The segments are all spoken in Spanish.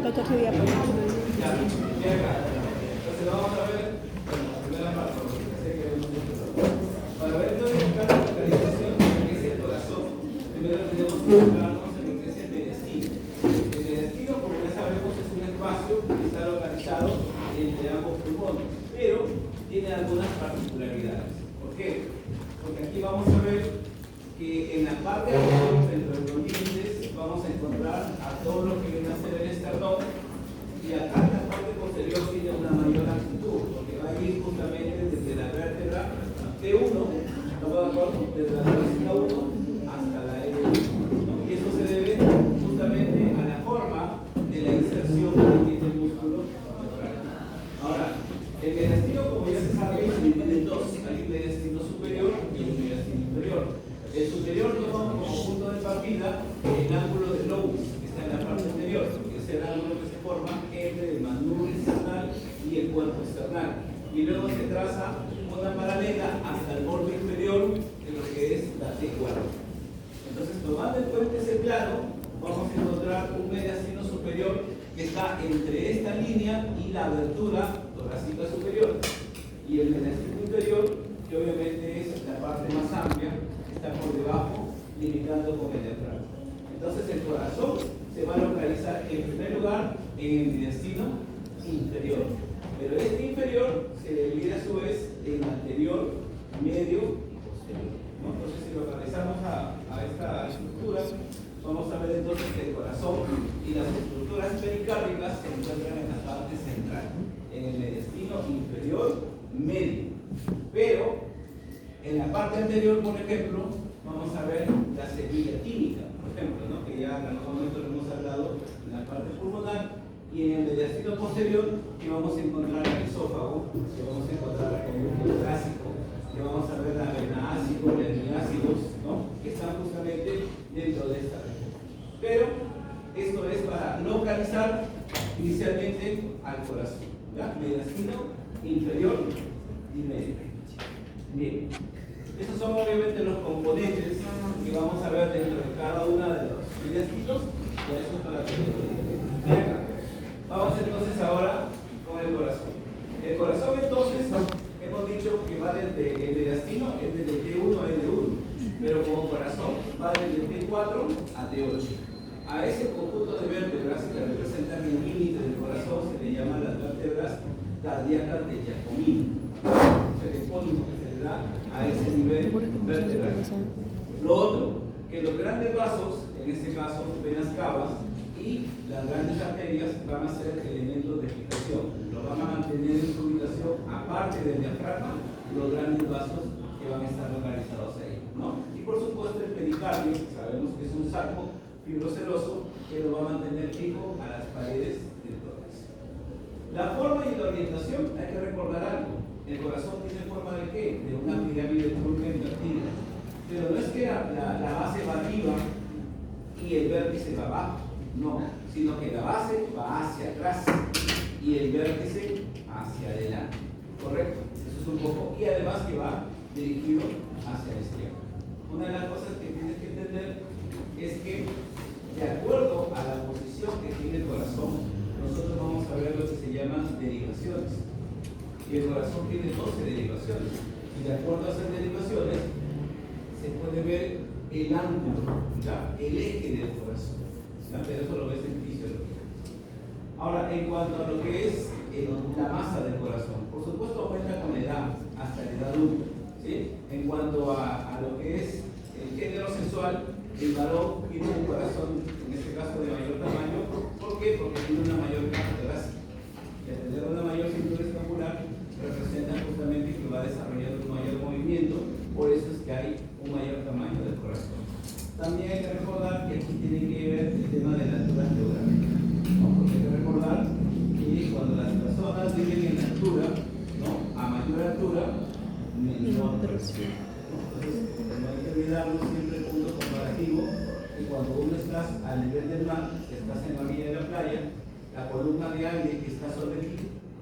14 días por Ya, y acá. Entonces vamos a ver, bueno, la primera parte, porque sé que hemos hecho. Para ver entonces la localización de lo que es el corazón, primero tenemos que enfocarnos en lo que es el mediastino. El mediastino, como ya sabemos, es un espacio que está localizado entre ambos pulmones, pero tiene algunas particularidades. ¿Por qué? Porque aquí vamos a ver que en la parte de abajo, dentro de los límites, vamos a encontrar a todo lo que viene a ser el esternón, y acá en la parte posterior tiene una mayor amplitud, porque va a ir justamente desde la vértebra T1, ¿estamos de acuerdo? Desde la vértebra 1 hasta la L1, ¿no? Y eso se debe justamente a la forma de la inserción que tiene el músculo. Ahora, el mediastino, como ya se sabe, se divide en dos: hay un mediastino superior y un mediastino inferior. El superior toma como punto de partida el ángulo de lobus, que está en la parte anterior, que es el ángulo que se forma entre el manubrio external y el cuerpo external. Y luego se traza una paralela hasta el borde inferior de lo que es la T4. Entonces, tomando en cuenta ese plano, vamos a encontrar un mediastino superior que está entre esta línea y la abertura torácica superior. Y el mediastino inferior, que obviamente es la parte más amplia, está por debajo, limitando con el diafragma. Entonces el corazón se va a localizar en primer lugar en el mediastino inferior. Pero este inferior se divide a su vez en anterior, medio y posterior, ¿no? Entonces si localizamos a esta estructura, vamos a ver entonces que el corazón y las estructuras pericárdicas se encuentran en la parte central, en el mediastino inferior medio. Pero en la parte anterior, por ejemplo, vamos a ver la semilla tímica, por ejemplo, ¿no? Que ya en algún momento lo hemos hablado en la parte pulmonar, y en el mediastino posterior que vamos a encontrar el esófago, que vamos a encontrar el músculo trásico, que vamos a ver la vena ácido, los aminoácidos, ¿no? Que están justamente dentro de esta región. Pero esto es para localizar inicialmente al corazón, ¿ya? Mediastino inferior y medio. Bien. Estos son obviamente los componentes que vamos a ver dentro de cada uno de los mediastinos, y eso es para que lo vean. Vamos entonces ahora con el corazón. El corazón entonces, hemos dicho que va desde el mediastino, es desde T1 a L1, pero como corazón va desde T4 a T8. A ese conjunto de vértebras que representan el límite del corazón se le llama las vértebras cardíacas de Giacomini. El epónimo que se le da a ese nivel vertebral. Lo otro, que los grandes vasos, en este caso venas cavas, y las grandes arterias van a ser elementos de fijación, lo van a mantener en su ubicación aparte del diafragma, los grandes vasos que van a estar localizados ahí, ¿no? Y por supuesto el pericardio, sabemos que es un saco fibroceroso que lo va a mantener fijo a las paredes del tórax. La forma y la orientación, hay que recordar algo. El corazón tiene forma de ¿qué? De una pirámide turca invertida. Pero no es que la base va arriba y el vértice va abajo, no, sino que la base va hacia atrás y el vértice hacia adelante. ¿Correcto? Eso es un poco. Y además que va dirigido hacia la izquierda. Una de las cosas que tienes que entender es que, de acuerdo a la posición que tiene el corazón, nosotros vamos a ver lo que se llaman derivaciones. Y el corazón tiene 12 derivaciones. Y de acuerdo a esas derivaciones, se puede ver el ángulo, ¿ya? El eje del corazón. ¿Ya? Pero eso lo ves en fisiología. Ahora, en cuanto a lo que es la masa del corazón, por supuesto aumenta con la edad, hasta la edad adulta, ¿sí? En cuanto a lo que es el género sexual, el varón tiene un corazón, en este caso de mayor tamaño. ¿Por qué? Porque tiene una mayor caja torácica. Y al tener una mayor cintura escapular, representa justamente que va a desarrollar un mayor movimiento, por eso es que hay un mayor tamaño del corazón. También hay que recordar que aquí tiene que ver el tema de la altura geográfica, ¿no? Porque hay que recordar que cuando las personas viven en altura, ¿no? A mayor altura, menor presión. Entonces, no hay que olvidarnos siempre el punto comparativo, que cuando uno está al nivel del mar, estás en la orilla de la playa, la columna de aire que está sobre ti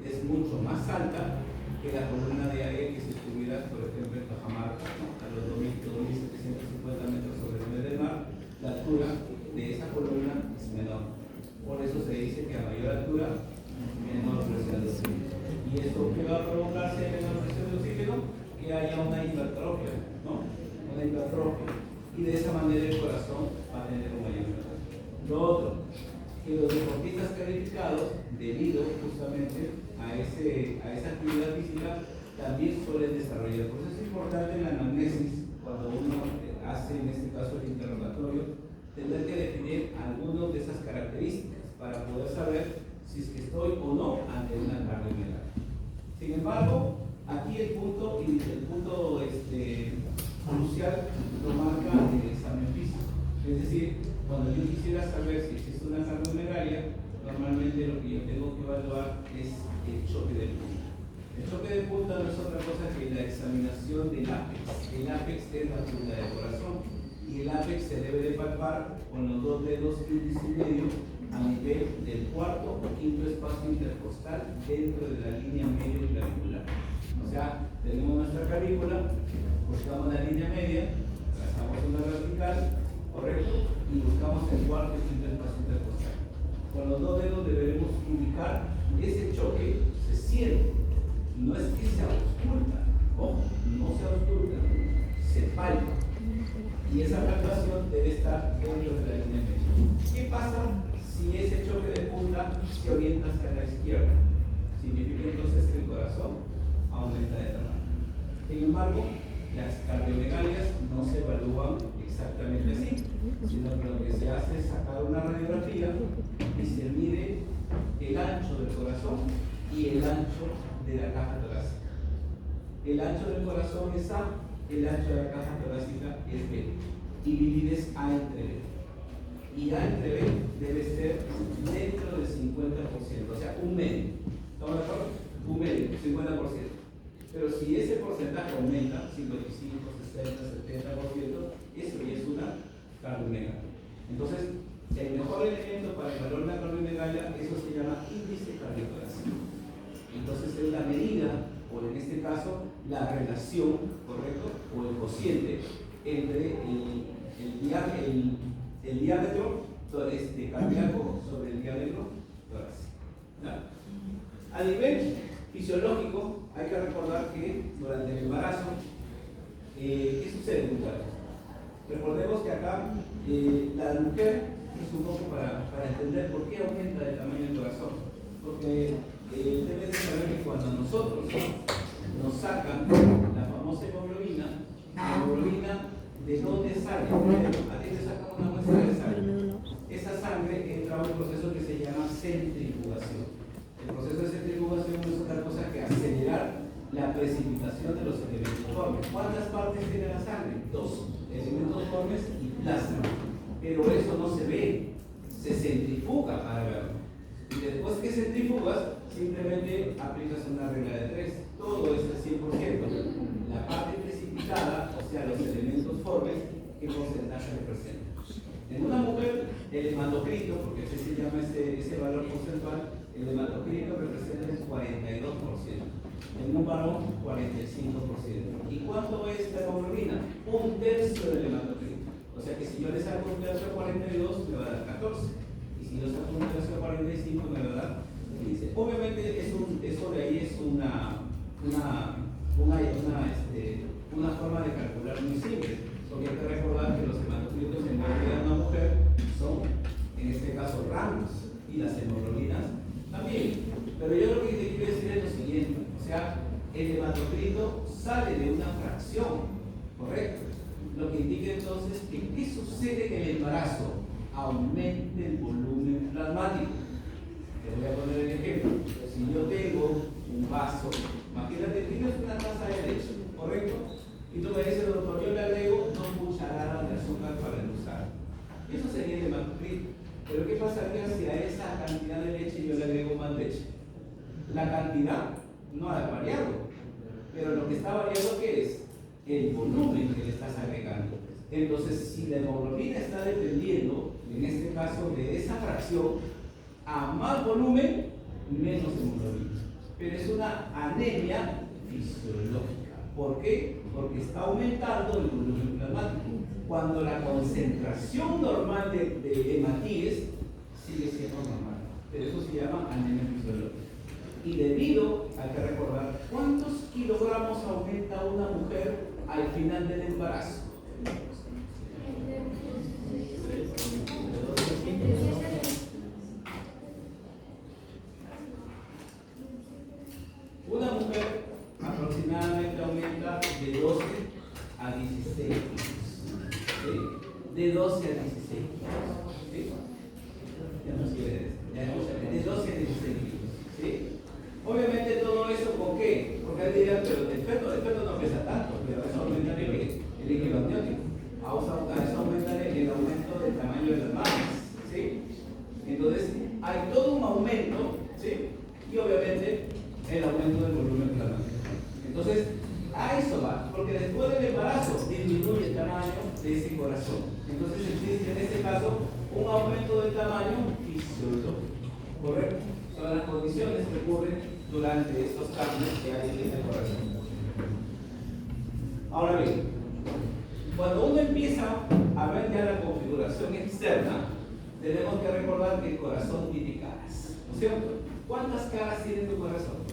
es mucho más alta que la columna de aire que si estuvieras, por ejemplo, en Cajamarca, ¿no? A los 2.750 metros sobre el nivel del mar, la altura de esa columna es menor. Por eso se dice que a mayor manera el corazón va a tener un mayor tratamiento. Lo otro, que los deportistas calificados, debido justamente a esa actividad física, también suelen desarrollar. Por eso es importante en la anamnesis, cuando uno hace en este caso el interrogatorio, tener que definir algunas de esas características para poder saber si es que estoy o no ante una cardiomegalia. Sin embargo, aquí el punto crucial lo marca el examen físico. Es decir, cuando yo quisiera saber si existe una cardiomegalia, normalmente lo que yo tengo que evaluar es el choque de punta. El choque de punta no es otra cosa que la examinación del ápex. El ápex es la punta del corazón y el ápex se debe de palpar con los dos dedos índice y medio a nivel del cuarto o quinto espacio intercostal dentro de la línea medio clavicular. O sea, tenemos nuestra clavícula, buscamos la línea media, trazamos una vertical, correcto, y buscamos el cuarto y quinto espacio intercostal. Con los dos dedos deberemos ubicar ese choque, se siente, no es que se ausculta, ojo, no se ausculta, se palpa. Y esa palpación debe estar dentro de la línea media. ¿Qué pasa si ese choque de punta se orienta hacia la izquierda? Significa entonces que el corazón aumenta de tamaño. Sin embargo, las cardiomegalias no se evalúan exactamente así, sino que lo que se hace es sacar una radiografía y se mide el ancho del corazón y el ancho de la caja torácica. El ancho del corazón es A, el ancho de la caja torácica es B, y divides A entre B. Y A entre B debe ser dentro del 50%, o sea, un medio. ¿Estamos de acuerdo? Un medio, 50%. Pero si ese porcentaje aumenta, 55, 60, 70%, eso ya es una cardiomegalia. Entonces, el mejor elemento para evaluar una cardiomegalia, eso se llama índice cardiotorácico. Entonces, es la medida, o en este caso, la relación, ¿correcto? O el cociente entre el diámetro cardíaco sobre el diámetro torácico. ¿Ya? A nivel fisiológico, hay que recordar que durante el embarazo, ¿qué sucede, muchachos? Recordemos que acá la mujer es un poco para entender por qué aumenta el tamaño del corazón. Porque debe de saber que cuando nosotros nos sacan la famosa hemoglobina, la hemoglobina, ¿de dónde sale? A ti te sacan una muestra de sangre. Esa sangre entra a un proceso que se llama centrifugación. El proceso de centrifugación no es otra cosa que acelerar la precipitación de los elementos formes. ¿Cuántas partes tiene la sangre? Dos, elementos formes y plasma. Pero eso no se ve, se centrifuga para verlo. Y después que centrifugas, simplemente aplicas una regla de 3. Todo es el 100%. La parte precipitada, o sea, los elementos formes, ¿qué porcentaje representa? En una mujer, el hematocrito, porque así se llama ese valor porcentual, el hematocrito representa el 42%. En un varón, 45%. ¿Y cuánto es la hemoglobina? Un tercio del hematocrito. O sea que si yo le saco un tercio a 42, me va a dar 14. Y si yo saco un tercio a 45, me va a dar 15. Obviamente, eso de ahí es una forma de calcular muy simple. Porque hay que recordar que los hematocritos en la vida de una mujer son, en este caso, rangos, y las hemoglobinas también. Pero yo lo que te quiero decir es lo siguiente, o sea, el hematocrito sale de una fracción, ¿correcto? Lo que indica entonces que ¿qué sucede en el embarazo? Aumente el volumen plasmático. Te voy a poner el ejemplo. Si yo tengo un vaso, imagínate, tienes una taza de leche, ¿correcto? Y tú me dices, doctor, yo le agrego 2 cucharadas de azúcar para endulzar. Eso sería el hematocrito. Pero ¿qué pasaría si a esa cantidad de leche yo le agrego más leche? La cantidad no ha variado, pero lo que está variando, ¿qué es? El volumen que le estás agregando. Entonces, si la hemoglobina está dependiendo, en este caso, de esa fracción, a más volumen, menos hemoglobina. Pero es una anemia fisiológica. ¿Por qué? Porque está aumentando el volumen plasmático. Cuando la concentración normal de hematíes sigue siendo normal. Pero eso se llama anemia fisiológica. Y debido, hay que recordar, ¿cuántos kilogramos aumenta una mujer al final del embarazo? Entonces, hay todo un aumento, ¿sí? Y obviamente el aumento del volumen plasmático. Entonces, a eso va, porque después del embarazo disminuye el tamaño de ese corazón. Entonces existe en este caso un aumento del tamaño fisiológico, ¿correcto? Son las condiciones que ocurren durante estos cambios que hay en el corazón. Ahora bien, cuando uno empieza a ver ya la configuración externa, tenemos que recordar que el corazón tiene caras, ¿no es cierto? ¿Cuántas caras tiene tu corazón?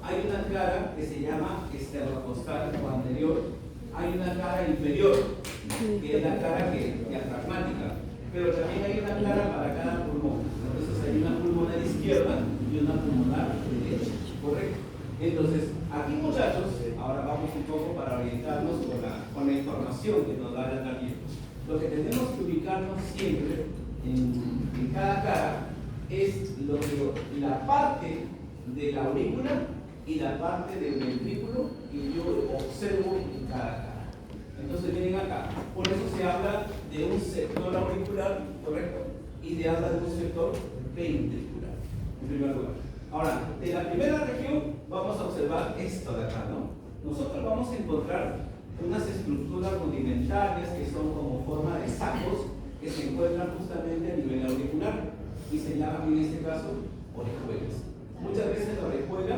Hay una cara que se llama esternocostal o anterior, hay una cara inferior, que es la cara diafragmática, pero también hay una cara para cada pulmón. Entonces hay una pulmonar izquierda y una pulmonar derecha, ¿correcto? Entonces, aquí muchachos, ahora vamos un poco para orientarnos con la información que nos da la también. Lo que tenemos que ubicarnos siempre en cada cara es la parte de la aurícula y la parte del ventrículo que yo observo en cada cara. Entonces miren acá, por eso se habla de un sector auricular, ¿correcto? Y se habla de un sector ventricular, en primer lugar. Ahora, de la primera región vamos a observar esto de acá, ¿no? Nosotros vamos a encontrar unas estructuras rudimentarias que son como forma de sacos que se encuentran justamente a nivel auricular y se llaman en este caso orejuelas. Muchas veces la orejuela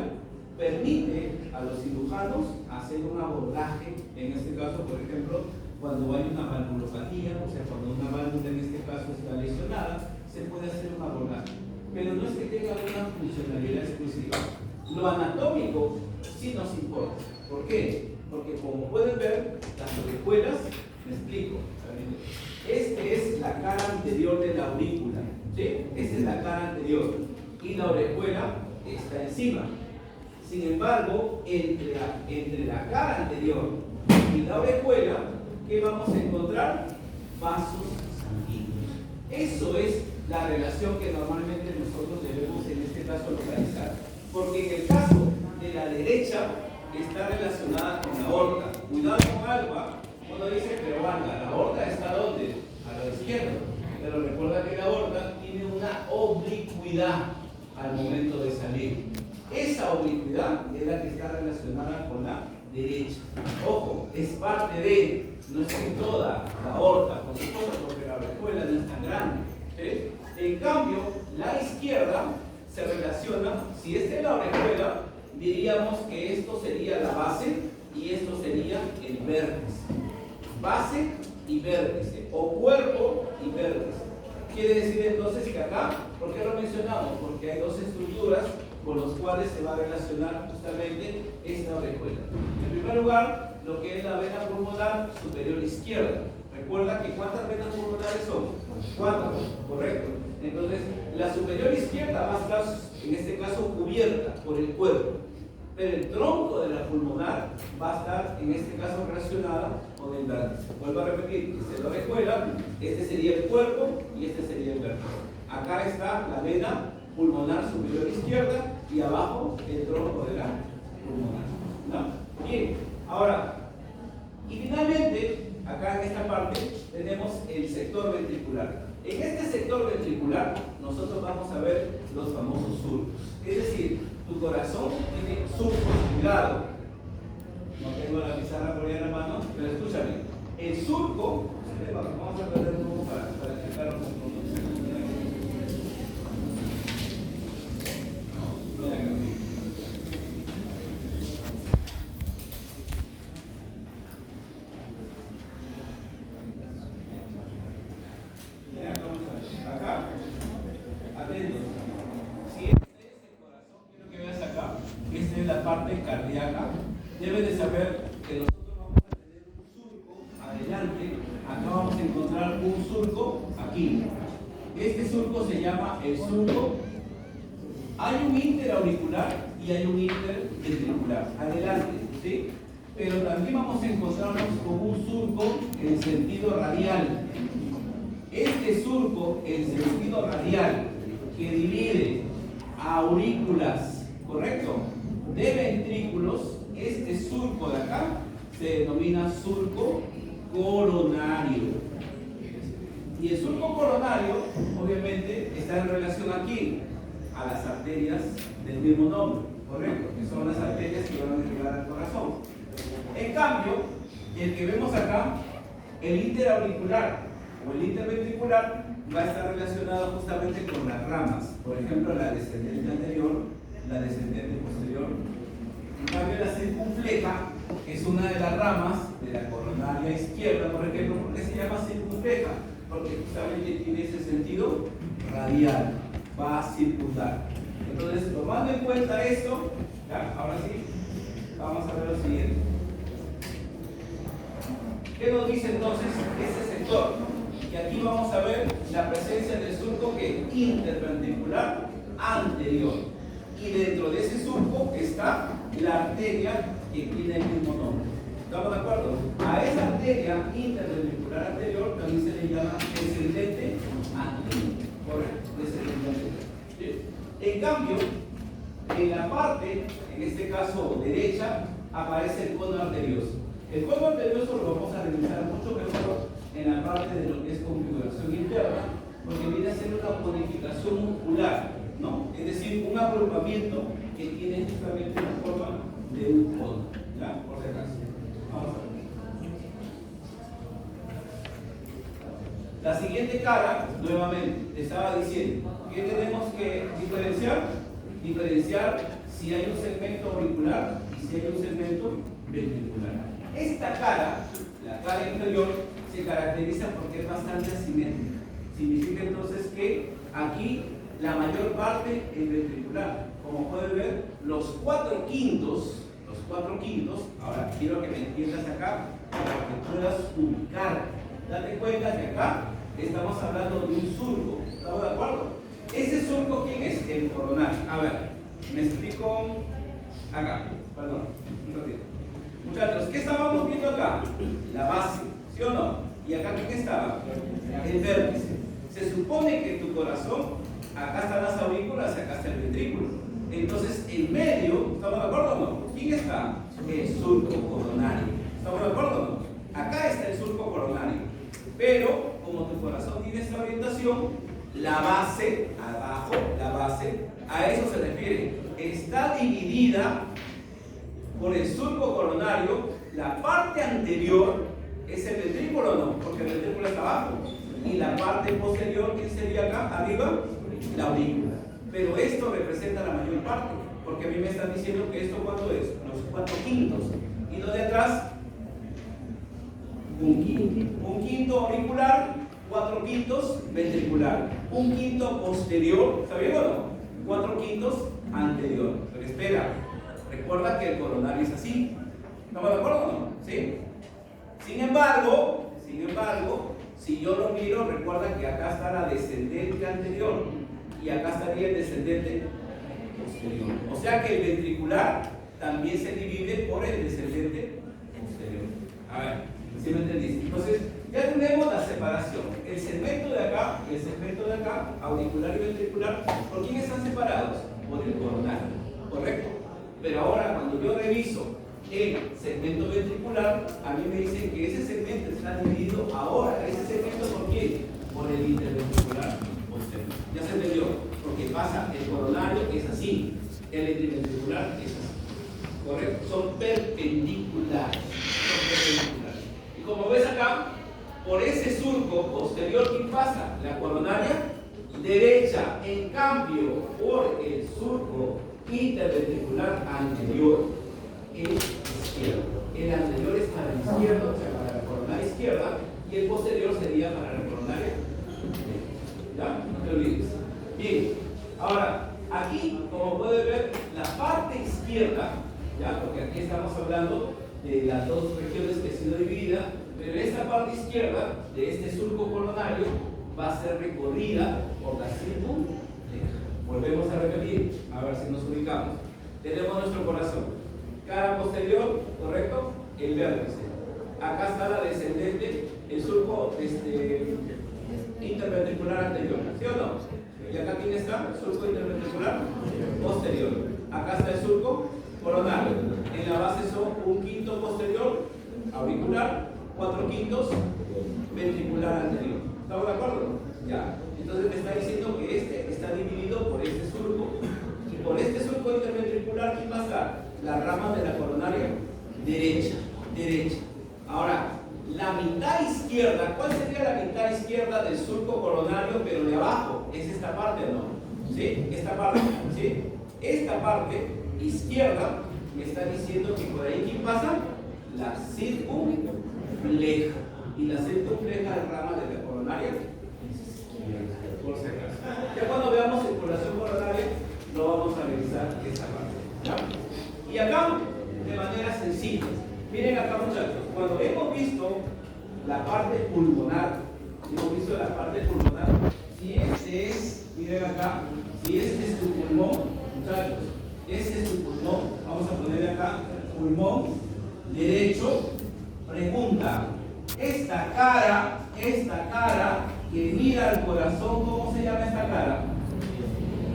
permite a los cirujanos hacer un abordaje, en este caso, por ejemplo, cuando hay una valvulopatía, o sea, cuando una válvula en este caso está lesionada, se puede hacer un abordaje. Pero no es que tenga una funcionalidad exclusiva. Lo anatómico sí nos importa. ¿Por qué? Porque como pueden ver, las orejuelas, me explico, esta es la cara anterior de la aurícula, ¿sí? Esta es la cara anterior y la orejuela está encima. Sin embargo, entre la cara anterior y la orejuela, ¿qué vamos a encontrar? Vasos sanguíneos. Eso es la relación que normalmente nosotros debemos en este caso localizar. Porque en el caso de la derecha está relacionada con la aorta. Cuidado con algo, uno dice, pero anda, ¿la aorta está ¿dónde? A la izquierda. Pero recuerda que la aorta tiene una oblicuidad al momento de salir. Esa oblicuidad es la que está relacionada con la derecha. Ojo, es parte de, no es que toda la aorta, por supuesto, porque la orejuela no es tan grande. ¿Sí? En cambio, la izquierda se relaciona, si esta es la orejuela, diríamos que esto sería la base y esto sería el vértice. Base y vértice, o cuerpo y vértice. Quiere decir entonces que acá, ¿por qué lo mencionamos? Porque hay dos estructuras con las cuales se va a relacionar justamente esta orejuela. En primer lugar, lo que es la vena pulmonar superior izquierda. Recuerda que ¿cuántas venas pulmonares son? 4, correcto. Entonces, la superior izquierda va a estar, en este caso, cubierta por el cuerpo. Pero el tronco de la pulmonar va a estar, en este caso, relacionada con el vértice. Vuelvo a repetir, esta es la orejuela, este sería el cuerpo y este sería el vértice. Acá está la vena pulmonar superior izquierda y abajo el tronco de la pulmonar, ¿no? Bien, ahora, y finalmente, acá en esta parte tenemos el sector ventricular. En este sector ventricular nosotros vamos a ver los famosos surcos. Es decir, tu corazón tiene surcos. Cuidado, no tengo la pizarra por ahí en la mano, pero escúchame. El surco, vamos a perder un poco para explicarlo un poco. Acá, atentos. Si este es el corazón, quiero que veas acá, esta es la parte cardíaca. Debes de saber que nosotros vamos a tener un surco adelante. Acá vamos a encontrar un surco aquí. Este surco se llama el surco. Hay un interauricular y hay un interventricular. Adelante, ¿sí? Pero también vamos a encontrarnos con un surco en sentido radial. Este surco en sentido radial que divide aurículas, ¿correcto?, de ventrículos, este surco de acá se denomina surco coronario. Y el surco coronario, obviamente, aquí? A las arterias del mismo nombre, correcto, que son las arterias que van a llegar al corazón. En cambio, el que vemos acá, el interauricular o el interventricular, va a estar relacionado justamente con las ramas, por ejemplo, la descendente anterior, la descendente posterior. En cambio, la circunfleja es una de las ramas de la coronaria izquierda, por ejemplo. ¿Por qué se llama circunfleja? Porque justamente tiene ese sentido radial, va a circundar. Entonces, tomando en cuenta esto, ¿ya? Ahora sí, vamos a ver lo siguiente. ¿Qué nos dice entonces este sector? Y aquí vamos a ver la presencia del surco interventricular anterior. Y dentro de ese surco está la arteria que tiene el mismo nombre. ¿Estamos de acuerdo? A esa arteria interventricular anterior también se le llama descendente anterior. ¿Correcto? Descendente anterior. ¿Sí? En cambio, en la parte, en este caso derecha, aparece el cono arterioso. El cono arterioso lo vamos a revisar mucho mejor en la parte de lo que es configuración interna, porque viene a ser una codificación muscular, ¿no? Es decir, un agrupamiento que tiene justamente la forma de un cono, ¿ya? Por si acaso. Vamos a ver. La siguiente cara, nuevamente, te estaba diciendo, ¿qué tenemos que diferenciar? Diferenciar si hay un segmento auricular y si hay un segmento ventricular. Esta cara, la cara inferior, se caracteriza porque es bastante asimétrica. Significa entonces que aquí la mayor parte es ventricular. Como pueden ver, los 4/5, ahora quiero que me entiendas acá para que puedas ubicar. Date cuenta que acá estamos hablando de un surco. ¿Estamos de acuerdo? ¿Ese surco quién es? El coronario. A ver, me explico acá. Perdón, un ratito. Muchachos, ¿qué estábamos viendo acá? La base, ¿sí o no? ¿Y acá quién estaba? El vértice. Se supone que tu corazón, acá están las aurículas y acá está el ventrículo. Entonces, en medio, ¿estamos de acuerdo o no? ¿Quién está? El surco coronario. ¿Estamos de acuerdo o no? Acá está el surco coronario. Pero, como tu corazón tiene esta orientación, la base, abajo, la base, a eso se refiere. Está dividida por el surco coronario. La parte anterior es el ventrículo, ¿no? Porque el ventrículo está abajo. Y la parte posterior, ¿qué sería acá? Arriba, la aurícula. Pero esto representa la mayor parte, porque a mí me están diciendo que esto ¿cuánto es? Los 4/5. Y lo de atrás, un quinto. Un quinto auricular, 4/5 ventricular. Un quinto posterior, ¿está bien o no? 4/5 anterior. Pero espera, recuerda que el coronario es así. ¿Estamos de acuerdo o no? ¿Sí? Sin embargo, si yo lo miro, recuerda que acá está la descendente anterior y acá estaría el descendente posterior. O sea que el ventricular también se divide por el descendente posterior. A ver, ¿sí me entendiste? Entonces, ya tenemos la separación. El segmento de acá y el segmento de acá, auricular y ventricular, ¿por quién están separados? Por el coronario, ¿correcto? Pero ahora, cuando yo reviso el segmento ventricular, a mí me dicen que ese segmento está dividido ahora. ¿Ese segmento por quién? Por el interventricular posterior. ¿Ya se entendió? Porque pasa, el coronario es así, el interventricular es así. ¿Correcto? Son perpendiculares. Y como ves acá, por ese surco posterior, ¿qué pasa? La coronaria derecha. En cambio, por el surco interventricular anterior, el izquierdo. El anterior es para el izquierdo, o sea, para la coronaria izquierda, y el posterior sería para la coronaria derecha. ¿Ya? No te olvides. Bien, ahora, aquí, como puedes ver, la parte izquierda, ¿ya? Porque aquí estamos hablando de las dos regiones que han sido divididas, pero esta parte izquierda de este surco coronario va a ser recorrida por la circunfleja. Volvemos a repetir, a ver si nos ubicamos. Tenemos nuestro corazón. Cara posterior, ¿correcto? El vértice. Acá está la descendente, el surco interventricular anterior, ¿sí o no? Y acá ¿quién está? Surco interventricular posterior. Acá está el surco coronario. En la base son 1/5 posterior, auricular, 4/5 ventricular anterior. ¿Estamos de acuerdo? Ya. Entonces me está diciendo que este está dividido esta parte o no, ¿sí? Esta parte, ¿sí? Esta parte izquierda me está diciendo que por ahí, ¿quién pasa? La circunfleja. Y la circunfleja es rama de la coronaria, por si acaso. Ya cuando veamos circulación coronaria, lo vamos a revisar esa parte, ¿ya? Y acá, de manera sencilla, miren acá, muchachos, cuando hemos visto la parte pulmonar, si este es, miren acá, si este es tu pulmón, muchachos, este es tu pulmón, vamos a poner acá pulmón derecho. Pregunta, esta cara que mira al corazón, ¿cómo se llama esta cara?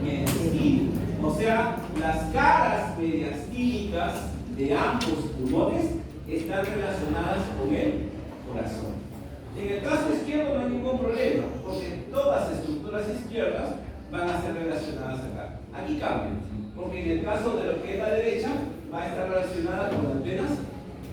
Mediastín. O sea, las caras mediastínicas de ambos pulmones están relacionadas con el corazón. En el caso izquierdo no hay ningún problema, porque todas las estructuras izquierdas van a ser relacionadas acá. Aquí cambia, porque en el caso de lo que es la derecha, va a estar relacionada con las venas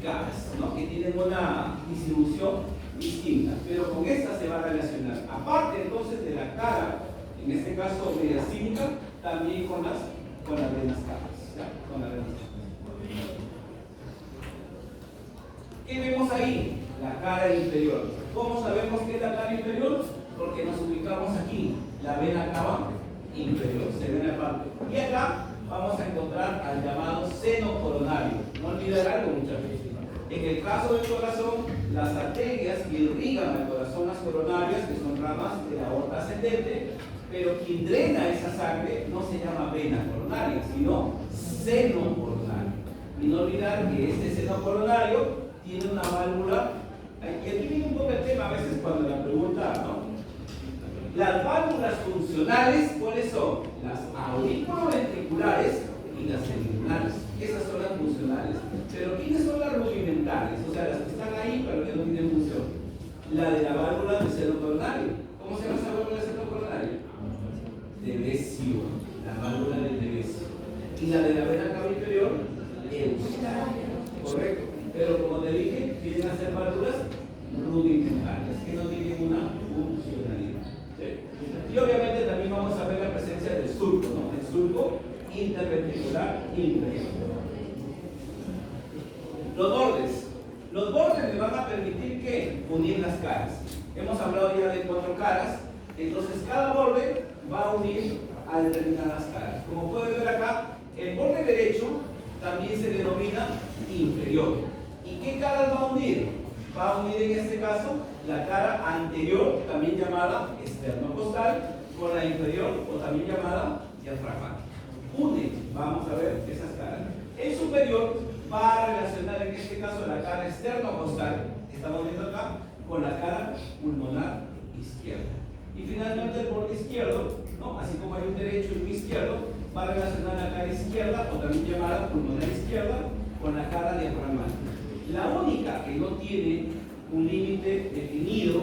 caras, ¿no? Que tienen una distribución distinta, pero con esta se va a relacionar. Aparte entonces de la cara, en este caso mediastínica, también con las venas caras, ¿ya? Con las venas caras. ¿Qué vemos ahí? La cara inferior. ¿Cómo sabemos que es la cara inferior? Porque nos ubicamos aquí, la vena cava inferior, se ve en la parte. Y acá vamos a encontrar al llamado seno coronario. No olvidar algo, muchas veces. En el caso del corazón, las arterias que irrigan al corazón, las coronarias, que son ramas de la aorta ascendente, pero quien drena esa sangre no se llama vena coronaria, sino seno coronario. Y no olvidar que este seno coronario tiene una válvula, y aquí viene un poco el tema a veces cuando la pregunta, ¿no? Las válvulas funcionales, ¿cuáles son? Las auriculoventriculares y las ventriculares. Esas son las funcionales. Pero ¿quiénes son las rudimentales? O sea, las que están ahí pero que no tienen función. La de la válvula del seno coronario. ¿Cómo se llama esa válvula del seno coronario? Devesio. La válvula del devesio. Y la de la vena cava inferior, eustaquia. Correcto. Pero como te dije, vienen a ser válvulas rudimentarias que no tienen una funcionalidad. ¿Sí? Y obviamente también vamos a ver la presencia del surco, ¿no? El surco interventricular inferior. Los bordes me van a permitir que unir las caras. Hemos hablado ya de 4 caras, entonces cada borde va a unir a determinadas caras. Como pueden ver acá, el borde derecho también se denomina inferior. ¿Y qué caras va a unir? Va a unir en este caso la cara anterior, también llamada esternocostal, con la inferior o también llamada diafragmática. Une, vamos a ver esas caras. El superior va a relacionar en este caso la cara esternocostal, que estamos viendo acá, con la cara pulmonar izquierda. Y finalmente el borde izquierdo, ¿no? Así como hay un derecho y un izquierdo, va a relacionar la cara izquierda, o también llamada pulmonar izquierda, con la cara diafragmática. La única que no tiene un límite definido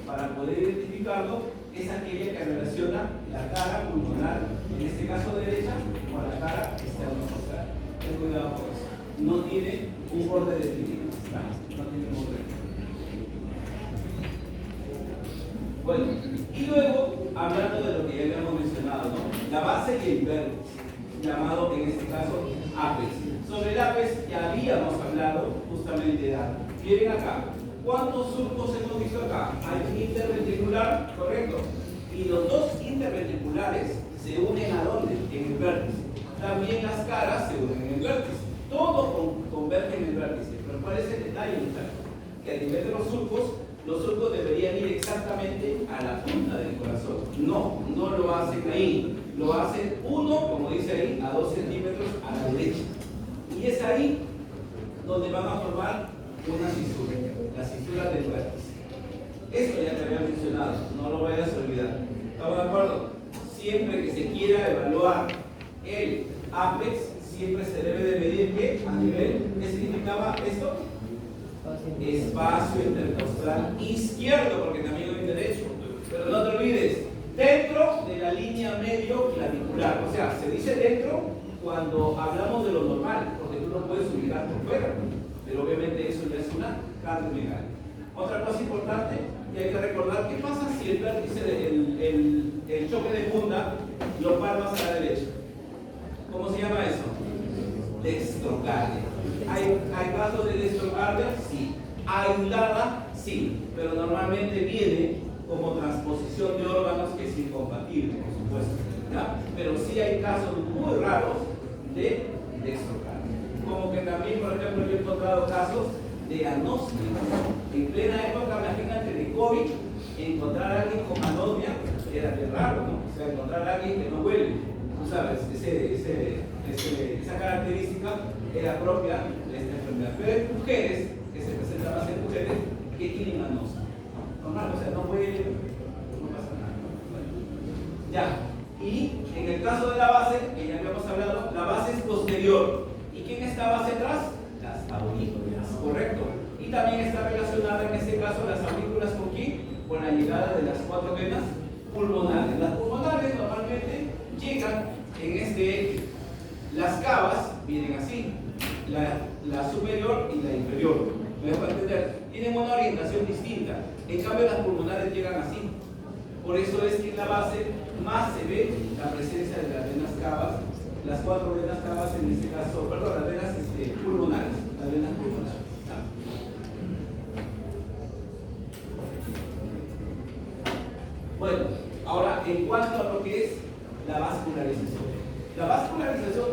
para poder identificarlo es aquella que relaciona la cara pulmonar, en este caso derecha, con la cara esternocostal. Ten cuidado con eso. No tiene un borde definido. No tiene un borde definido. Bueno, y luego, hablando de lo que ya habíamos mencionado, ¿no? La base y el vértice, llamado en este caso ápex. Sobre el ápex ya habíamos hablado justamente de algo. Miren acá, ¿cuántos surcos hemos visto acá? Hay un interventricular, ¿correcto? Y los dos interventriculares se unen ¿a dónde? En el vértice. También las caras se unen en el vértice. Todo converge en el vértice. Pero ¿cuál es el detalle, muchachos? Que a nivel de los surcos deberían ir exactamente a la punta del corazón. No, no lo hacen ahí. Lo hacen uno, como dice ahí, a 2 centímetros a la derecha. Y es ahí donde van a formar una cisura, la cisura del vértice. Esto ya te había mencionado, no lo vayas a olvidar. ¿Estamos de acuerdo? Siempre que se quiera evaluar el ápex, siempre se debe de medir ¿qué? A nivel, ¿qué significaba esto? Espacio intercostal izquierdo, porque también hay derecho. Pero no te olvides, dentro de la línea medio clavicular. O sea, se dice dentro cuando hablamos de lo normal, porque tú no puedes ubicar por fuera. Pero obviamente eso ya es una cardiomegalia. Otra cosa importante que hay que recordar, ¿qué pasa si el vértice, el el choque de punta, lo palmas a la derecha. ¿Cómo se llama eso? Dextrocardia. ¿Hay casos de dextrocardia? Sí. Aislada, sí, pero normalmente viene como transposición de órganos que es incompatible, por supuesto, ¿ya? Pero sí hay casos muy raros de dextrocardia. Como que también, por ejemplo, yo he encontrado casos de diagnóstico. En plena época, imagínate, de COVID, encontrar a alguien con anosmia era bien raro, ¿no? O sea, encontrar a alguien que no huele, tú sabes, esa característica era propia de esta enfermedad. Pero hay mujeres, que se presentan más en mujeres, que tienen anosmia. Normal, o sea, no huele, no pasa nada. Bueno, ya. Y en el caso de la base, que ya habíamos hablado, la base es posterior. ¿Y quién está base atrás? Las aurículas, correcto. Y también está relacionada en este caso las aurículas con quién? Con la llegada de las 4 venas pulmonares. Las pulmonares normalmente llegan en este eje. Las cavas vienen así, la superior y la inferior. ¿Me dejo entender? Tienen una orientación distinta. En cambio, las pulmonares llegan así. Por eso es que en la base más se ve la presencia de las venas cavas, las 4 venas cavas en este caso, perdón, las venas pulmonares, las venas pulmonares. Bueno, ahora en cuanto a lo que es la vascularización. La vascularización,